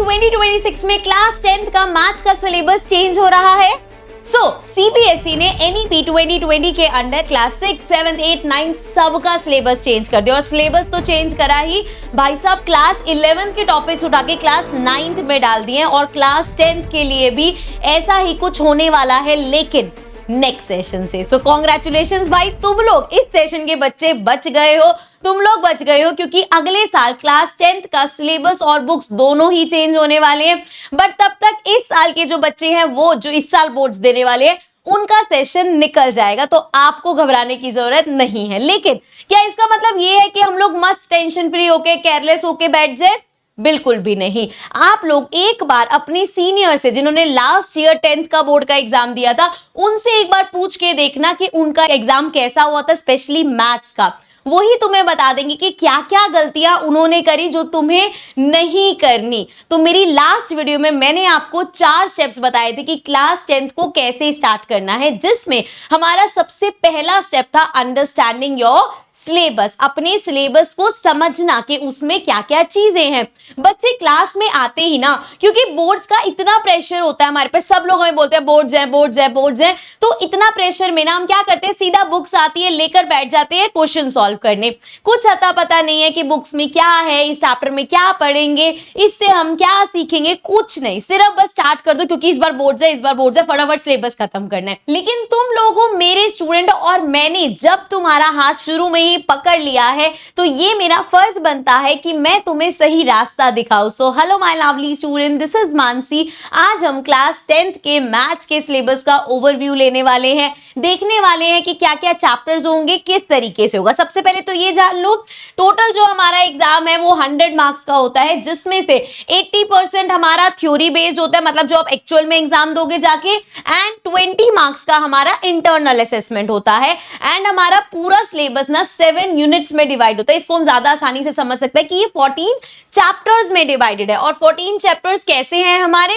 2026 में class 10th का maths का सिलेबस चेंज हो रहा है। सीबीएसई ने एनईपी 2020 के अंडर क्लास 6, 7, 8, 9 सबका सिलेबस चेंज कर दिया। और सिलेबस तो चेंज करा ही भाई साहब, क्लास 11 के टॉपिक्स उठा के क्लास 9th में डाल दिए और क्लास 10th के लिए भी ऐसा ही कुछ होने वाला है, लेकिन नेक्स्ट सेशन से। सो कॉन्ग्रेचुलेशंस भाई, तुम लोग इस सेशन के बच्चे बच गए हो, तुम लोग बच गए हो, क्योंकि अगले साल क्लास 10th का सिलेबस और बुक्स दोनों ही चेंज होने वाले हैं। बट तब तक इस साल के जो बच्चे हैं, वो जो इस साल बोर्ड्स देने वाले हैं, उनका सेशन निकल जाएगा, तो आपको घबराने की जरूरत नहीं है। लेकिन क्या इसका मतलब ये है कि हम लोग मस्त टेंशन फ्री होके केयरलेस होके बैठ जाए? बिल्कुल भी नहीं। आप लोग एक बार अपने सीनियर से, जिन्होंने लास्ट ईयर 10th का बोर्ड का एग्जाम दिया था, उनसे एक बार पूछ के देखना कि उनका एग्जाम कैसा हुआ था, स्पेशली मैथ्स का। वही तुम्हें बता देंगे कि क्या क्या गलतियां उन्होंने करी जो तुम्हें नहीं करनी। तो मेरी लास्ट वीडियो में मैंने आपको 4 स्टेप्स बताए थे कि क्लास 10th को कैसे स्टार्ट करना है, जिसमें हमारा सबसे पहला स्टेप था अंडरस्टैंडिंग योर सिलेबस, अपने सिलेबस को समझना कि उसमें क्या क्या चीजें हैं। बच्चे क्लास में आते ही ना, क्योंकि बोर्ड्स का इतना प्रेशर होता है हमारे पे, सब लोग हमें बोलते हैं बोर्ड्स हैं, बोर्ड्स हैं, बोर्ड्स हैं, तो इतना प्रेशर में ना हम क्या करते हैं, सीधा बुक्स आती है लेकर बैठ जाते हैं क्वेश्चन सॉल्व करने। कुछ अता पता नहीं है कि बुक्स में क्या है, इस चैप्टर में क्या पढ़ेंगे, इससे हम क्या सीखेंगे, कुछ नहीं, सिर्फ बस स्टार्ट कर दो क्योंकि इस बार बोर्ड्स है, इस बार बोर्ड्स है, फटाफट सिलेबस खत्म करना है। लेकिन तुम लोगों, मेरे स्टूडेंट और मैंने जब तुम्हारा हाथ शुरू में पकड़ लिया है, तो ये मेरा फर्ज बनता है कि मैं तुम्हें सही रास्ता दिखाऊं। So hello my lovely student, this is Mansi. आज हम क्लास 10th के मैथ्स के सिलेबस का ओवरव्यू लेने वाले हैं, देखने वाले हैं कि क्या क्या चैप्टर्स होंगे, किस तरीके से होगा। सबसे पहले तो ये जान लो, टोटल जो हमारा एग्जाम है वो 100 मार्क्स का होता है, जिसमें से 80% हमारा थ्योरी बेस्ड होता है, मतलब जो आप एक्चुअल में एग्जाम दोगे जाके, एंड 20 मार्क्स का हमारा इंटरनल असेसमेंट होता है। एंड हमारा पूरा सिलेबस ना 7 यूनिट्स में डिवाइड होता है। इसको हम ज्यादा आसानी से समझ सकते हैं कि ये 14 चैप्टर्स में डिवाइडेड है। और 14 चैप्टर्स कैसे हैं हमारे,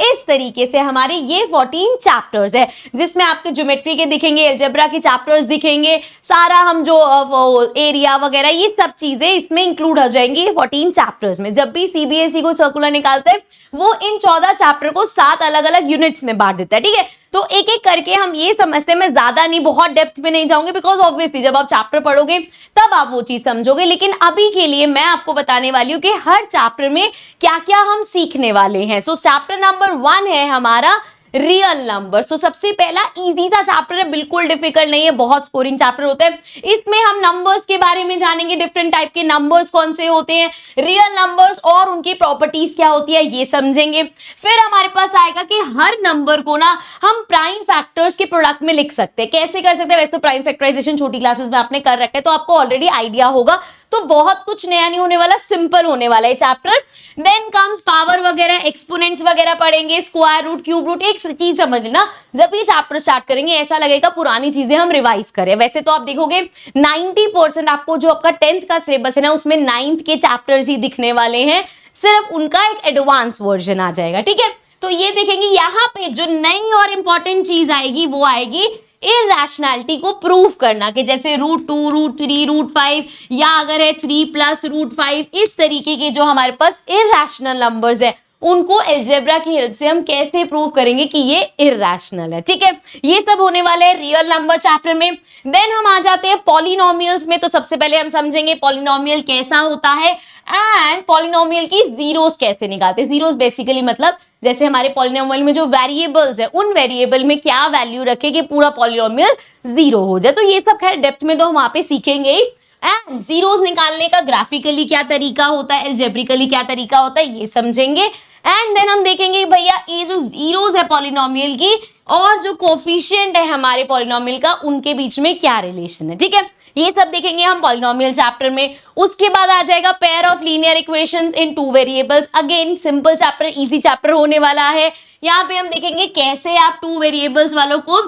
इस तरीके से हमारे ये 14 चैप्टर्स है, जिसमें आपके ज्योमेट्री के दिखेंगे, अलजेब्रा के चैप्टर्स दिखेंगे, सारा हम जो एरिया वगैरह ये सब चीजें इसमें इंक्लूड हो जाएंगी 14 चैप्टर्स में। जब भी सीबीएसई को सर्कुलर निकालते हैं, वो इन 14 चैप्टर को 7 अलग अलग यूनिट्स में बांट देता है, ठीक है। तो एक एक करके हम ये समझते हैं, मैं ज्यादा नहीं, बहुत डेप्थ में नहीं जाऊंगी, बिकॉज ऑब्वियसली जब आप चैप्टर पढ़ोगे तब आप वो चीज समझोगे। लेकिन अभी के लिए मैं आपको बताने वाली हूं कि हर चैप्टर में क्या क्या हम सीखने वाले हैं। सो चैप्टर नंबर 1 है हमारा रियल नंबर्स। तो सबसे पहला इजी सा चैप्टर है, बिल्कुल डिफिकल्ट नहीं है, बहुत स्कोरिंग चैप्टर होता है। इसमें हम नंबर्स के बारे में जानेंगे, डिफरेंट टाइप के नंबर्स कौन से होते हैं, रियल नंबर्स और उनकी प्रॉपर्टीज क्या होती है, ये समझेंगे। फिर हमारे पास आएगा कि हर नंबर को ना हम प्राइम फैक्टर्स के प्रोडक्ट में लिख सकते हैं। कैसे कर सकते हैं, वैसे तो प्राइम फैक्टराइजेशन छोटी क्लासेस में आपने कर रखा है, तो आपको ऑलरेडी आइडिया होगा, तो बहुत कुछ नया नहीं होने वाला, सिंपल होने वाला है चैप्टर। देन कम्स पावर वगैरह, एक्सपोनेंट्स वगैरह पढ़ेंगे, स्क्वायर रूट, क्यूब रूट। एक चीज समझ लेना, जब ये चैप्टर स्टार्ट करेंगे ऐसा लगेगा पुरानी चीजें हम रिवाइज करें। वैसे तो आप देखोगे 90% आपको जो आपका 10th का सिलेबस है ना, उसमें 9th के चैप्टर्स ही दिखने वाले हैं, सिर्फ उनका एक एडवांस वर्जन आ जाएगा, ठीक है। तो ये देखेंगे, यहाँ पे जो नई और इंपॉर्टेंट चीज आएगी वो आएगी इरैशनैलिटी को प्रूव करना, कि जैसे √2, √3, √5, या अगर है 3 + √5, इस तरीके के जो हमारे पास इरैशनल नंबर्स है, उनको अलजेब्रा की हेल्प से हम कैसे प्रूव करेंगे कि ये इरैशनल है, ठीक है। ये सब होने वाले हैं रियल नंबर चैप्टर में। देन हम आ जाते हैं पॉलिनोमियल्स में। तो सबसे पहले हम समझेंगे पॉलिनोमियल कैसा होता है एंड पॉलिनोमियल की जीरोस कैसे निकालते हैं। जीरोस बेसिकली मतलब जैसे हमारे पॉलिनोमियल में जो वेरिएबल्स है, उन वेरिएबल में क्या वैल्यू रखे कि पूरा पॉलिनोमियल 0 हो जाए। तो ये सब खैर डेप्थ में तो हम वहां पे सीखेंगे ही। एंड जीरोस निकालने का ग्राफिकली क्या तरीका होता है, एल्जेब्रिकली क्या तरीका होता है, ये समझेंगे। एंड देन हम देखेंगे भैया ये जो जीरोस है पॉलिनोमियल की और जो कोफिशिएंट है हमारे पॉलिनोमियल का, उनके बीच में क्या रिलेशन है, ठीक है। ये सब देखेंगे हम पॉलिनोमियल चैप्टर में। उसके बाद आ जाएगा pair of linear equations in 2 variables. Again simple chapter, easy chapter होने वाला है। यहाँ पे हम देखेंगे कैसे आप 2 वेरिएबल्स वालों को,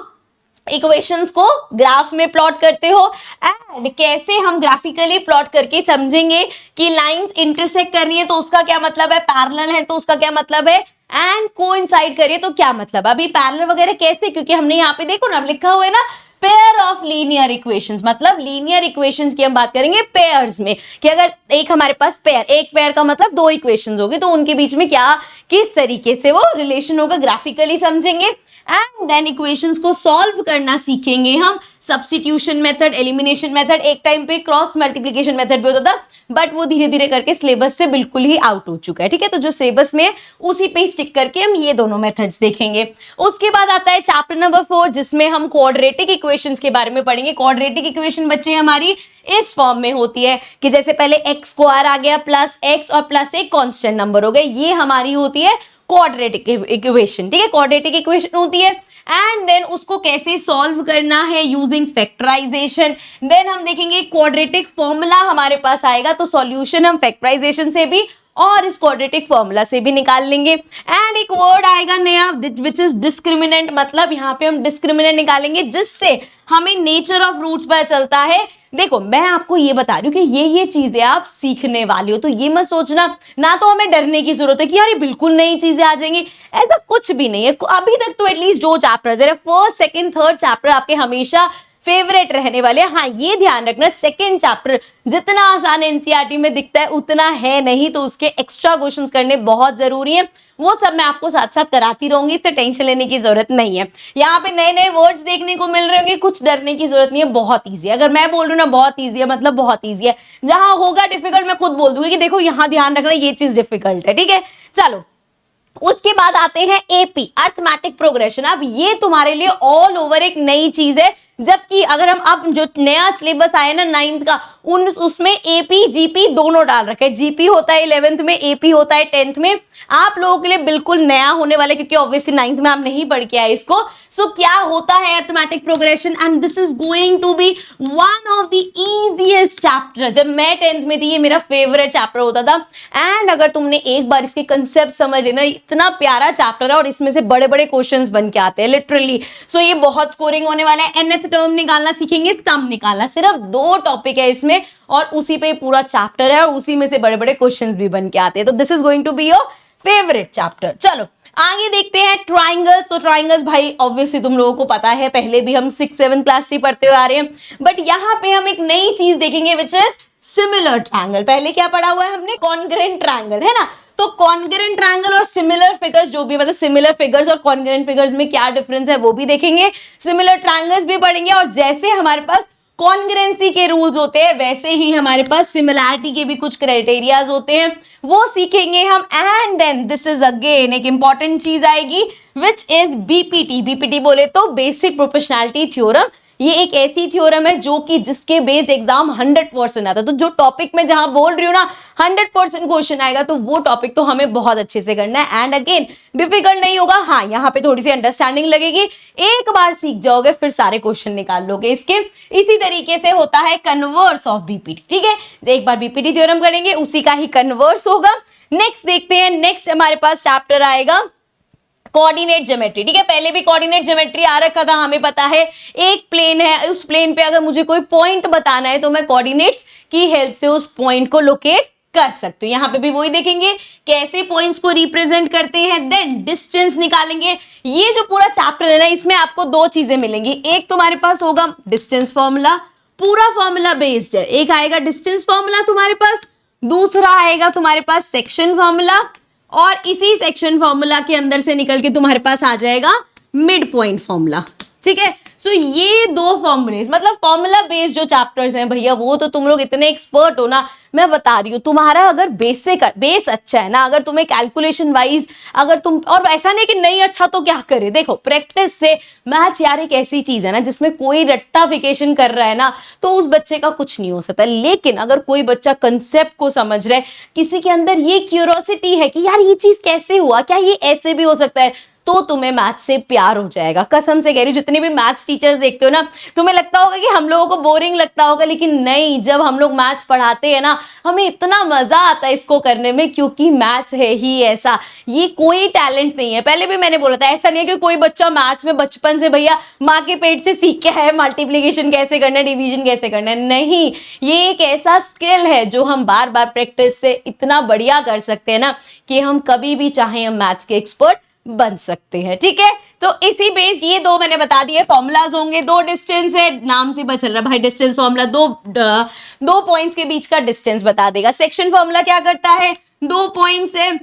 इक्वेशंस को ग्राफ में प्लॉट करते हो, एंड कैसे हम ग्राफिकली प्लॉट करके समझेंगे कि लाइंस इंटरसेक्ट करनी है तो उसका क्या मतलब है, पैरेलल है तो उसका क्या मतलब है, एंड कोइंसाइड करिए तो क्या मतलब। अभी पैरेलल वगैरह कैसे, क्योंकि हमने यहाँ पे देखो ना लिखा हुआ है ना पेयर ऑफ लीनियर इक्वेशंस, मतलब लीनियर इक्वेशंस की हम बात करेंगे पेयर्स में, कि अगर एक हमारे पास पेयर, एक पेयर का मतलब दो इक्वेशंस होगी, तो उनके बीच में क्या किस तरीके से वो रिलेशन होगा ग्राफिकली समझेंगे। एंड देन इक्वेशंस को सॉल्व करना सीखेंगे हम, सब्स्टिट्यूशन मेथड, एलिमिनेशन मेथड, एक टाइम पे क्रॉस मल्टीप्लिकेशन मेथड भी होता था, बट वो धीरे धीरे करके सिलेबस से बिल्कुल ही आउट हो चुका है। ठीक है, तो जो सिलेबस में उसी पे स्टिक करके हम ये दोनों मेथड्स देखेंगे। उसके बाद आता है चैप्टर नंबर 4, जिसमें हम क्वाड्रेटिक इक्वेशंस के बारे में पढ़ेंगे। क्वाड्रेटिक इक्वेशन बच्चे हमारी इस फॉर्म में होती है कि जैसे पहले एक्स स्क्वायर आ गया प्लस एक्स और प्लस एक कांस्टेंट नंबर हो गए, ये हमारी होती है क्वाड्रेटिक इक्वेशन। ठीक है, क्वाड्रेटिक इक्वेशन होती है। एंड देन उसको कैसे सॉल्व करना है यूजिंग फैक्टराइजेशन। देन हम देखेंगे क्वाड्रेटिक फॉर्मूला हमारे पास आएगा, तो सॉल्यूशन हम फैक्टराइजेशन से भी और इस क्वाड्रेटिक फॉर्मूला से भी निकाल लेंगे। एंड एक वर्ड आएगा नया विच इज डिस्क्रिमिनेंट, मतलब यहाँ पे हम डिस्क्रिमिनेंट निकालेंगे जिससे हमें नेचर ऑफ रूट्स पता चलता है। देखो मैं आपको ये बता रही हूँ कि ये चीजें आप सीखने वाली हो, तो ये मत सोचना ना तो हमें डरने की जरूरत है कि यार ये बिल्कुल नई चीजें आ जाएंगी, ऐसा कुछ भी नहीं है। अभी तक तो एटलीस्ट जो चैप्टर्स है, फर्स्ट सेकंड थर्ड चैप्टर आपके हमेशा फेवरेट रहने वाले हैं। हाँ ये ध्यान रखना, सेकंड चैप्टर जितना आसान एनसीईआरटी में दिखता है उतना है नहीं, तो उसके एक्स्ट्रा क्वेश्चंस करने बहुत जरूरी है। वो सब मैं आपको साथ साथ कराती रहूंगी, इससे टेंशन लेने की जरूरत नहीं है। यहाँ पे नए नए वर्ड्स देखने को मिल रहे होंगे, कुछ डरने की जरूरत नहीं है, बहुत ईजी है। अगर मैं बोल रही हूँ ना बहुत ईजी है, मतलब बहुत ईजी है। जहां होगा डिफिकल्ट मैं खुद बोल दूंगी कि देखो यहाँ ध्यान रखना ये चीज डिफिकल्ट है। ठीक है, चलो उसके बाद आते हैं एपी, अर्थमेटिक प्रोग्रेशन। अब ये तुम्हारे लिए ऑल ओवर एक नई चीज है, जबकि अगर हम अब जो नया सिलेबस आया ना 9th का, उसमें एपी जीपी दोनों डाल रखे। जीपी होता है 11th में, एपी होता है 10th में। आप लोगों के लिए बिल्कुल नया होने वाला है क्योंकि ऑब्वियसली 9th में आप नहीं पढ़ के आए इसको। सो क्या होता है arithmetic progression, and this is going to be one of the easiest chapter. जब मैं 10th में थी ये मेरा फेवरेट चैप्टर होता था। एंड अगर तुमने एक बार इसके कंसेप्ट समझ लेना, इतना प्यारा चैप्टर है और इसमें से बड़े बड़े क्वेश्चंस बन के आते हैं लिटरली। सो ये बहुत स्कोरिंग होने वाला है। nth टर्म निकालना सीखेंगे, स्तंभ निकालना, सिर्फ 2 टॉपिक है इसमें और उसी पे पूरा चैप्टर है और उसी में से बड़े बड़े क्वेश्चंस भी बन के आते हैं। तो this is going to be your favourite chapter. चलो आगे देखते हैं ट्राइंगल्स। तो ट्राइंगल्स भाई ऑब्वियसली तुम लोगों को पता है, पहले भी हम 6-7 क्लास से पढ़ते हुए आ रहे हैं, बट यहाँ पे हम एक नई चीज देखेंगे विच इज सिमिलर ट्रायंगल। पहले क्या पढ़ा हुआ है हमने, कॉन्ग्रुएंट ट्रायंगल, है ना। तो कॉन्ग्रुएंट ट्रायंगल और सिमिलर फिगर्स, जो भी मतलब सिमिलर फिगर्स और कॉन्ग्रुएंट फिगर्स में क्या डिफरेंस है वो भी देखेंगे, सिमिलर ट्रायंगल्स भी पढ़ेंगे, और जैसे हमारे पास कॉन्ग्रुएंसी के रूल्स होते हैं वैसे ही हमारे पास सिमिलैरिटी के भी कुछ क्राइटेरियाज होते हैं, वो सीखेंगे हम। And then this is again एक इंपॉर्टेंट चीज आएगी विच इज बीपीटी। बीपीटी बोले तो बेसिक प्रोपोर्शनैलिटी थ्योरम। ये एक ऐसी थ्योरम है जो कि जिसके बेस्ड एग्जाम 100% आता है। तो जो टॉपिक में जहां बोल रही हूँ ना 100% क्वेश्चन आएगा, तो वो टॉपिक तो हमें बहुत अच्छे से करना है। एंड अगेन डिफिकल्ट नहीं होगा, हाँ यहाँ पे थोड़ी सी अंडरस्टैंडिंग लगेगी, एक बार सीख जाओगे फिर सारे क्वेश्चन निकाल लोगे इसके। इसी तरीके से होता है कन्वर्स ऑफ बीपीटी। ठीक है, एक बार बीपीटी थ्योरम करेंगे उसी का ही कन्वर्स होगा। नेक्स्ट देखते हैं, नेक्स्ट हमारे पास चैप्टर आएगा कोऑर्डिनेट ज्योमेट्री। ठीक है, पहले भी कोऑर्डिनेट ज्योमेट्री आ रखा था, हमें पता है एक प्लेन है, उस प्लेन पे अगर मुझे कोई पॉइंट बताना है तो मैं कोऑर्डिनेट्स की हेल्प से उस पॉइंट को लोकेट कर सकते हो। यहाँ पे भी वही देखेंगे कैसे पॉइंट्स को रिप्रेजेंट करते हैं, देन डिस्टेंस निकालेंगे। ये जो पूरा चैप्टर है ना इसमें आपको 2 चीजें मिलेंगी, एक तुम्हारे पास होगा डिस्टेंस फॉर्मूला, पूरा फॉर्मूला बेस्ड है, एक आएगा डिस्टेंस फॉर्मूला तुम्हारे पास, दूसरा आएगा तुम्हारे पास सेक्शन फॉर्मूला, और इसी सेक्शन फॉर्मूला के अंदर से निकल के तुम्हारे पास आ जाएगा मिड पॉइंट फॉर्मूला। ठीक है, सो ये 2 फॉर्मूलेस, मतलब फॉर्मूला बेस्ड जो चैप्टर्स हैं भैया वो तो तुम लोग इतने एक्सपर्ट हो ना, मैं बता रही हूँ तुम्हारा अगर बेस अच्छा है ना, अगर तुम्हें कैलकुलेशन वाइज अगर तुम, और ऐसा नहीं कि नहीं अच्छा तो क्या करे, देखो प्रैक्टिस से मैथ्स यार एक ऐसी चीज है ना जिसमें कोई रट्टाफिकेशन कर रहा है ना तो उस बच्चे का कुछ नहीं हो सकता। लेकिन अगर कोई बच्चा कंसेप्ट को समझ रहा है, किसी के अंदर ये क्यूरियोसिटी है कि यार ये चीज कैसे हुआ, क्या ये ऐसे भी हो सकता है, तो तुम्हें मैथ्स से प्यार हो जाएगा। कसम से कह रही हूँ, जितने भी मैथ्स टीचर्स देखते हो ना तुम्हें लगता होगा कि हम लोगों को बोरिंग लगता होगा, लेकिन नहीं, जब हम लोग मैथ्स पढ़ाते हैं ना हमें इतना मजा आता है इसको करने में, क्योंकि मैथ्स है ही ऐसा, ये कोई टैलेंट नहीं है। पहले भी मैंने बोला था ऐसा नहीं है कि कोई बच्चा मैथ्स में बचपन से भैया माँ के पेट से सीख के है मल्टीप्लीकेशन कैसे करना है, डिवीजन कैसे करना है, नहीं, ये एक ऐसा स्किल है जो हम बार बार प्रैक्टिस से इतना बढ़िया कर सकते हैं ना कि हम कभी भी चाहे हम मैथ्स के एक्सपर्ट बन सकते हैं। ठीक है, तो इसी बेस्ड ये दो मैंने बता दिए फॉर्मूलाज होंगे। दो डिस्टेंस है, नाम से पता चल रहा है भाई डिस्टेंस फॉर्मूला, दो पॉइंट्स के बीच का डिस्टेंस बता देगा। सेक्शन फॉर्मूला क्या करता है, दो पॉइंट्स है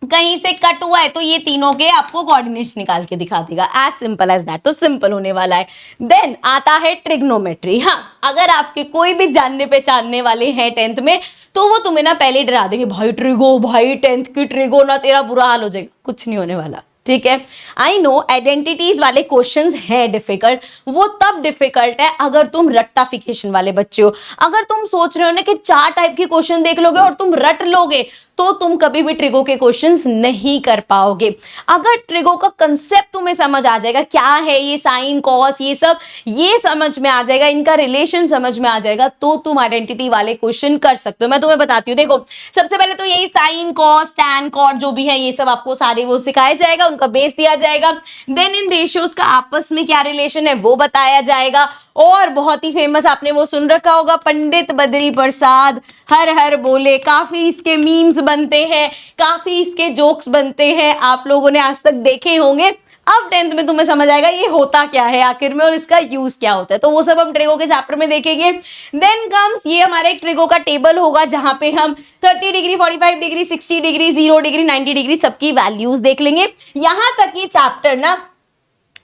कहीं से कट हुआ है तो ये तीनों के आपको कोऑर्डिनेट्स निकाल के दिखा देगा, एज सिंपल एज दैट। तो सिंपल होने वाला है। देन आता है ट्रिग्नोमेट्री। हाँ, अगर आपके कोई भी जानने पहचानने वाले हैं 10th में तो वो तुम्हें ना पहले डरा देंगे, भाई ट्रिगो, भाई 10th की ट्रिगो ना तेरा बुरा हाल हो जाएगा। कुछ नहीं होने वाला, ठीक है। आई नो आइडेंटिटीज वाले क्वेश्चंस हैं डिफिकल्ट, वो तब डिफिकल्ट है अगर तुम रट्टाफिकेशन वाले बच्चे हो। अगर तुम सोच रहे हो ना कि 4 टाइप के क्वेश्चन देख लोगे और तुम रट लोगे तो तुम कभी भी ट्रिगो के क्वेश्चंस नहीं कर पाओगे। अगर ट्रिगो का कंसेप्ट तुम्हें समझ आ जाएगा, क्या है ये साइन कॉस ये सब ये समझ में आ जाएगा, इनका रिलेशन समझ में आ जाएगा, तो तुम आइडेंटिटी वाले क्वेश्चन कर सकते हो। मैं तुम्हें बताती हूँ, देखो सबसे पहले तो यही साइन कॉस टैन कॉट जो भी है ये सब आपको सारे वो सिखाया जाएगा, उनका बेस दिया जाएगा। देन इन रेशियोज का आपस में क्या रिलेशन है वो बताया जाएगा। और बहुत ही फेमस आपने वो सुन रखा होगा, पंडित बद्री प्रसाद हर हर बोले, काफी इसके मीम्स बनते हैं, काफी इसके जोक्स बनते हैं, आप लोगों ने आज तक देखे होंगे। अब 10th में तुम्हें समझ आएगा ये होता क्या है आखिर में और इसका यूज क्या होता है, तो वो सब हम ट्रिगो के चैप्टर में देखेंगे। देन कम्स ये हमारे एक ट्रिगो का टेबल होगा जहां पे हम 30 degree 45 degree 60 degree 0 degree 90 degree सबकी वैल्यूज देख लेंगे। यहां तक ये चैप्टर ना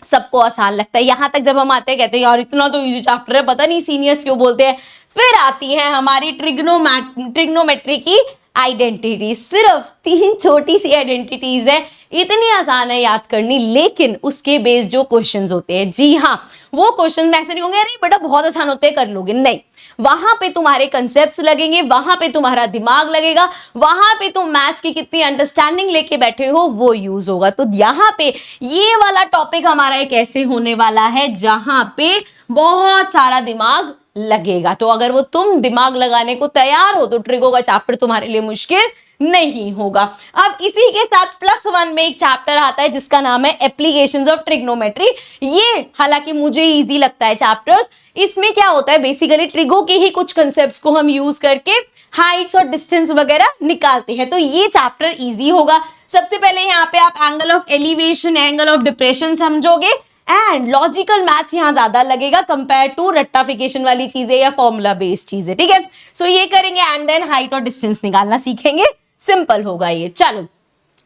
सबको आसान लगता है। यहां तक जब हम आते हैं कहते हैं यार इतना तो इजी चैप्टर है, पता नहीं सीनियर्स क्यों बोलते हैं। फिर आती है हमारी ट्रिग्नोमेट्री की आइडेंटिटी। सिर्फ 3 छोटी सी आइडेंटिटीज है, इतनी आसान है याद करनी, लेकिन उसके बेस्ड जो क्वेश्चंस होते हैं, जी हाँ वो क्वेश्चन ऐसे नहीं होंगे अरे बेटा बहुत आसान होते हैं कर लोगे, नहीं, वहां पे तुम्हारे कंसेप्ट्स लगेंगे, वहां पे तुम्हारा दिमाग लगेगा, वहां पे तुम मैथ्स की कितनी अंडरस्टैंडिंग लेके बैठे हो वो यूज होगा। तो यहाँ पे ये वाला टॉपिक हमारा एक ऐसे होने वाला है जहां पे बहुत सारा दिमाग लगेगा। तो अगर वो तुम दिमाग लगाने को तैयार हो तो ट्रिगो का चैप्टर तुम्हारे लिए मुश्किल नहीं होगा। अब इसी के साथ +1 में एक चैप्टर आता है जिसका नाम है एप्लीकेशंस ऑफ ट्रिग्नोमेट्री। ये हालांकि मुझे इजी लगता है चैप्टर्स। इसमें क्या होता है बेसिकली ट्रिगो के ही कुछ कंसेप्ट्स को हम यूज करके हाइट्स और डिस्टेंस वगैरह निकालते हैं, तो ये चैप्टर इजी होगा। सबसे पहले यहाँ पे आप angle of elevation angle of depression समझोगे एंड लॉजिकल मैथ्स यहां ज्यादा लगेगा कंपेयर टू रट्टाफिकेशन वाली चीजें या फॉर्मूला बेस्ड चीजें, ठीक है। सो ये करेंगे एंड देन हाइट और डिस्टेंस निकालना सीखेंगे, सिंपल होगा ये। चलो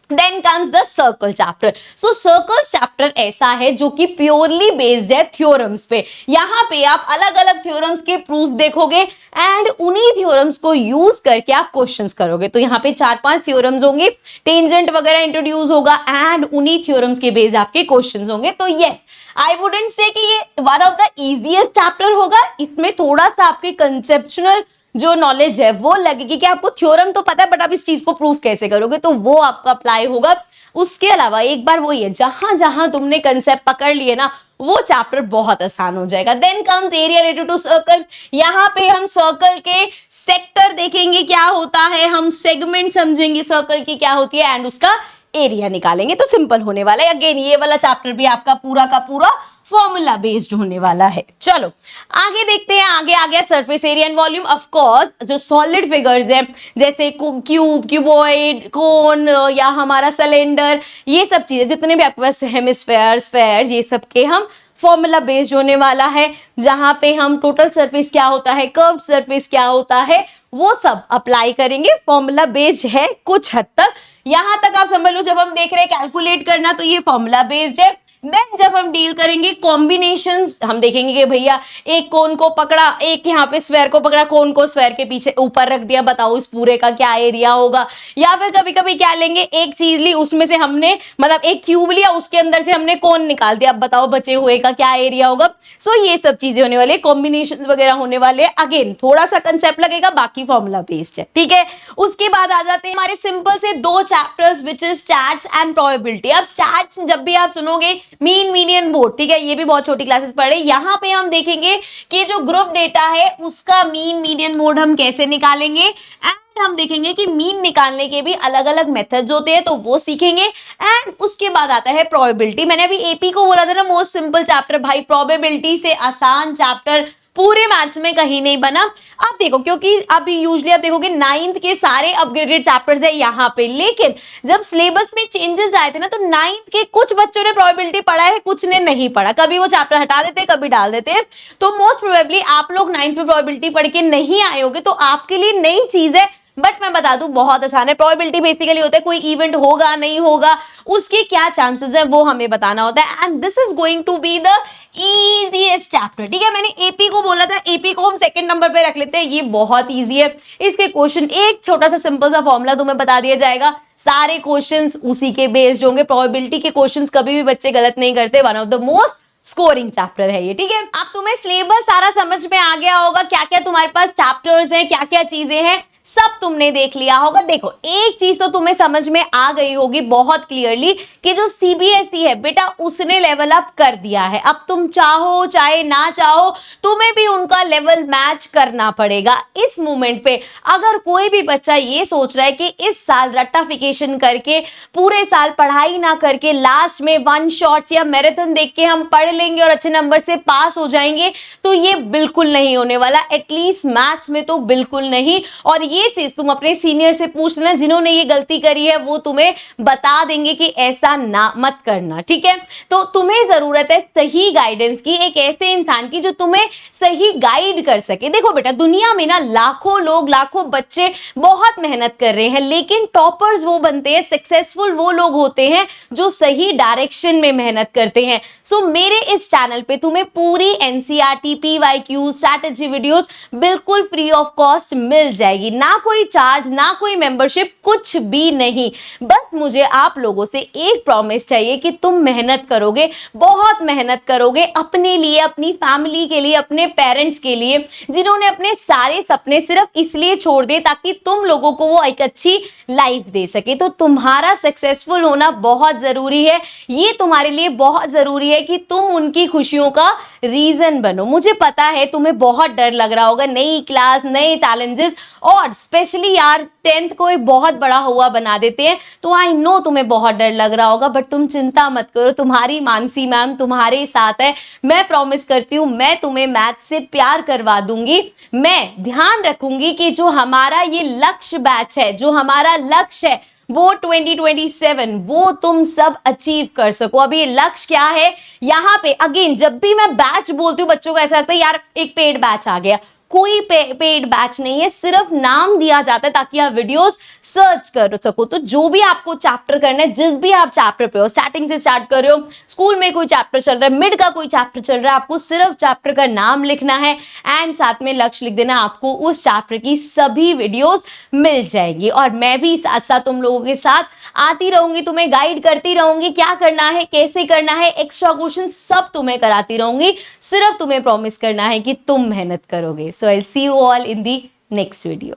then comes the circle chapter. So circle chapter ऐसा है जो कि प्योरली बेस्ड है थ्योरम्स पे। यहां पे आप अलग अलग थ्योरम्स के प्रूफ देखोगे एंड उन्हीं थ्योरम्स को यूज करके आप क्वेश्चंस करोगे। तो यहाँ पे 4-5 थ्योरम्स होंगे, टेंजेंट वगैरह इंट्रोड्यूस होगा एंड उन्हीं थ्योरम्स के बेस्ड आपके क्वेश्चंस होंगे। तो यस आई वुडंट से कि ये one of the easiest chapter होगा, इसमें थोड़ा सा आपके कंसेप्चुअल जो नॉलेज है वो लगेगी कि आपको थ्योरम तो पता है बट आप इस चीज को प्रूफ कैसे करोगे, तो वो आपका अप्लाई होगा। उसके अलावा एक बार वही है जहां जहां तुमने कंसेप्ट पकड़ लिए ना वो चैप्टर बहुत आसान हो जाएगा। Then comes area related to circle. यहाँ पे हम सर्कल के सेक्टर देखेंगे क्या होता है, हम सेगमेंट समझेंगे सर्कल की क्या होती है एंड उसका एरिया निकालेंगे। तो सिंपल होने वाला है। अगेन ये वाला चैप्टर भी आपका पूरा का पूरा फॉर्मूला बेस्ड होने वाला है। चलो आगे देखते हैं, आगे आ गया surface area and volume. Of course जो सॉलिड फिगर्स हैं जैसे क्यूब क्यूबॉइड कोन या हमारा सिलेंडर, ये सब चीजें जितने भी आपके पास हेमिस्फेयर स्फेयर ये सब के हम फॉर्मूला बेस्ड होने वाला है, जहां पे हम टोटल सरफेस क्या होता है कर्व सरफेस क्या होता है वो सब अप्लाई करेंगे। फॉर्मूला बेस्ड है कुछ हद तक, यहां तक आप समझ लो। जब हम देख रहे हैं कैलकुलेट करना तो ये फॉर्मूला बेस्ड है। देन जब हम डील करेंगे कॉम्बिनेशंस, हम देखेंगे कि भैया एक कोन को पकड़ा, एक यहाँ पे स्क्वायर को पकड़ा, कोन को स्क्वायर के पीछे ऊपर रख दिया, बताओ इस पूरे का क्या एरिया होगा। या फिर कभी कभी क्या लेंगे, एक चीज ली उसमें से हमने मतलब एक क्यूब लिया उसके अंदर से हमने कोन निकाल दिया, अब बताओ बचे हुए का क्या एरिया होगा। सो ये सब चीजें होने वाली है, कॉम्बिनेशन वगैरह होने वाले। अगेन थोड़ा सा कंसेप्ट लगेगा, बाकी फॉर्मूला बेस्ड है, ठीक है। उसके बाद आ जाते हैं हमारे सिंपल से 2 chapters which is stats and probability. अब स्टैट्स जब भी आप सुनोगे मीन मीडियन मोड, ठीक है, ये भी बहुत छोटी क्लासेस पढ़े। यहां पे हम देखेंगे कि जो ग्रुप डेटा है उसका मीन मीडियन मोड हम कैसे निकालेंगे एंड हम देखेंगे कि मीन निकालने के भी अलग अलग मेथड्स होते हैं तो वो सीखेंगे। एंड उसके बाद आता है प्रोबेबिलिटी। मैंने अभी एपी को बोला था ना मोस्ट सिंपल चैप्टर, भाई प्रोबेबिलिटी से आसान चैप्टर पूरे मैथ्स में कहीं नहीं बना। अब देखो, क्योंकि अभी यूजुअली आप देखोगे 9th के सारे अपग्रेडेड चैप्टर्स है यहाँ पे, लेकिन जब सिलेबस में चेंजेस आए थे ना, तो 9th के कुछ बच्चों ने प्रोबेबिलिटी पढ़ा है, कुछ ने नहीं पढ़ा। कभी वो चैप्टर हटा देते, कभी डाल देते। तो मोस्ट प्रोबेबली आप लोग 9th में प्रोबेबिलिटी पढ़ के नहीं आए होगे, तो आपके लिए नई चीज है। बट मैं बता दूं, बहुत आसान है। प्रोबेबिलिटी बेसिकली होता है कोई इवेंट होगा नहीं होगा, उसके क्या चांसेस है वो हमें बताना होता है। And this is going to be the easiest chapter. ठीक है, मैंने एपी को बोला था, एपी को हम सेकंड नंबर पे रख लेते हैं। ये बहुत इजी है। इसके क्वेश्चन एक छोटा सा सिंपल सा फॉर्मूला तुम्हें बता दिया जाएगा, सारे क्वेश्चंस उसी के बेस्ड होंगे। प्रोबेबिलिटी के क्वेश्चंस कभी भी बच्चे गलत नहीं करते। One of the most scoring chapter है ये। ठीक है, अब तुम्हें सिलेबस सारा समझ में आ गया होगा, क्या क्या तुम्हारे पास चैप्टर्स हैं, क्या क्या चीजें हैं, सब तुमने देख लिया होगा। देखो, एक चीज तो तुम्हें समझ में आ गई होगी बहुत क्लियरली कि जो सीबीएसई है बेटा, उसने लेवल अप कर दिया है। अब तुम चाहो चाहे ना चाहो, तुम्हें भी उनका लेवल मैच करना पड़ेगा। इस मोमेंट पे अगर कोई भी बच्चा ये सोच रहा है कि इस साल रट्टाफिकेशन करके, पूरे साल पढ़ाई ना करके, लास्ट में वन शॉट्स या मैराथन देख के हम पढ़ लेंगे और अच्छे नंबर से पास हो जाएंगे, तो ये बिल्कुल नहीं होने वाला। एटलीस्ट मैथ्स में तो बिल्कुल नहीं। और ये चीज तुम अपने सीनियर से पूछ लेना, जिन्होंने ये गलती करी है वो तुम्हें बता देंगे कि ऐसा ना मत करना। ठीक है, तो तुम्हें जरूरत है सही गाइडेंस की, एक ऐसे इंसान की जो तुम्हें सही गाइड कर सके। देखो बेटा, दुनिया में ना लाखों लोग, लाखों बच्चे बहुत मेहनत कर रहे हैं, लेकिन टॉपर्स वो बनते हैं, सक्सेसफुल वो लोग होते हैं जो सही डायरेक्शन में मेहनत करते हैं। सो मेरे इस चैनल पे तुम्हें पूरी एनसीईआरटी, पीवाईक्यू, स्ट्रैटेजी वीडियोस बिल्कुल फ्री ऑफ कॉस्ट मिल जाएगी। ना कोई चार्ज, ना कोई मेंबरशिप, कुछ भी नहीं। बस मुझे आप लोगों से एक प्रॉमिस चाहिए कि तुम मेहनत करोगे, बहुत मेहनत करोगे अपने लिए, अपनी फैमिली के लिए, अपने पेरेंट्स के लिए, जिन्होंने अपने सारे सपने सिर्फ इसलिए छोड़ दिए ताकि तुम लोगों को वो एक अच्छी लाइफ दे सके। तो तुम्हारा सक्सेसफुल होना बहुत जरूरी है। ये तुम्हारे लिए बहुत जरूरी है कि तुम उनकी खुशियों का रीजन बनो। मुझे पता है तुम्हें बहुत डर लग रहा होगा, नई क्लास, नए चैलेंजेस, और स्पेशली यार 10th को एक बहुत बड़ा हुआ बना देते हैं, तो आई नो तुम्हें बहुत डर लग रहा होगा। बट तुम चिंता मत करो, तुम्हारी मानसी मैम तुम्हारे साथ है। मैं प्रॉमिस करती हूँ, मैं तुम्हें मैथ से प्यार करवा दूंगी। मैं ध्यान रखूंगी कि जो हमारा ये लक्ष्य बैच है, जो हमारा लक्ष्य है वो 2027, वो तुम सब अचीव कर सको। अभी ये लक्ष्य क्या है, यहाँ पे अगेन जब भी मैं बैच बोलती हूँ, बच्चों को ऐसा लगता है यार एक पेड बैच आ गया। कोई पेड बैच नहीं है, सिर्फ नाम दिया जाता है ताकि आप वीडियोस सर्च कर सको। तो जो भी आपको चैप्टर करना है, जिस भी आप चैप्टर पे हो, स्टार्टिंग से स्टार्ट कर रहे हो, स्कूल में कोई चैप्टर चल रहा है, मिड का कोई चैप्टर चल रहा है, आपको सिर्फ चैप्टर का नाम लिखना है एंड साथ में लक्ष्य लिख देना। आपको उस चैप्टर की सभी वीडियोस मिल जाएंगी और मैं भी साथ साथ तुम लोगों के साथ आती रहूंगी, तुम्हें गाइड करती रहूंगी, क्या करना है, कैसे करना है, एक्स्ट्रा क्वेश्चन सब तुम्हें कराती रहूंगी। सिर्फ तुम्हें प्रॉमिस करना है कि तुम मेहनत करोगे। So I'll see you all in the next video.